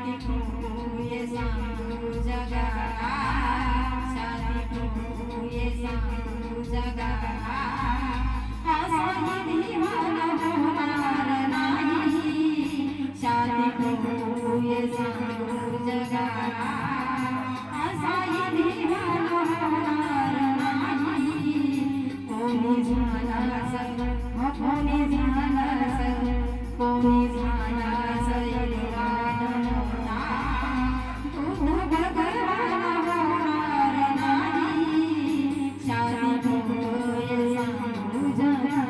शादी ठोये सांगू जगाला, शादी ठोये सांगू जगाला, असा विधी मला होणार नाही, शादी ठोये सांगू जगाला, असा विधी मला होणार नाही, कोणी झाला सग, कोणी झाला सग, कोणी झाला सैरान होता, तू भगवान होणार नाही, शादी ठोये सांगू जगाला.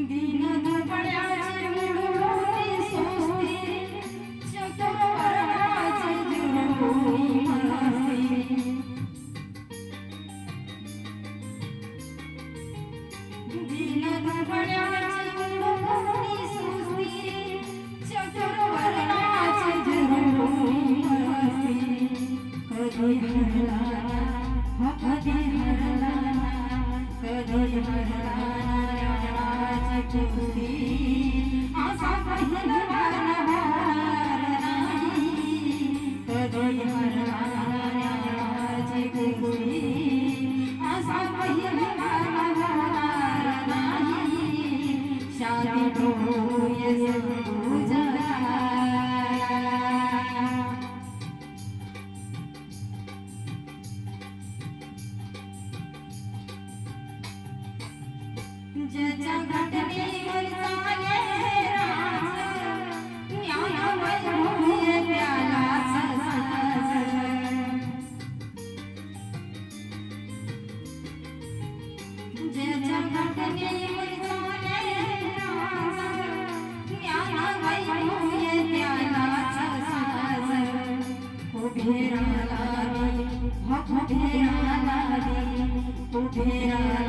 दीन दुबळ्याचे मुडोरी सोसते, चतुर्वर्णाचे जुळवून मस्ती, दीन दुबळ्याचे मुडोरी सोसते, चतुर्वर्णाचे जुळवून मस्ती, कधी हरला ना, कधी हरला ना, कधी हरला कुस्ती, असा पहिलवान होणार नाही, कधी हरणाऱ्याची कुस्ती, असा पहिलवान होणार नाही, शादी ठोये सांगू जगाला. ज्याच्या घटनेवर चाले राज, न्याय वैभव त्याला साज, ज्याच्या घटनेवर चाले राज, न्याय वैभव त्याला साज, उभे राहिला, उभे राहिला, उभे राहिला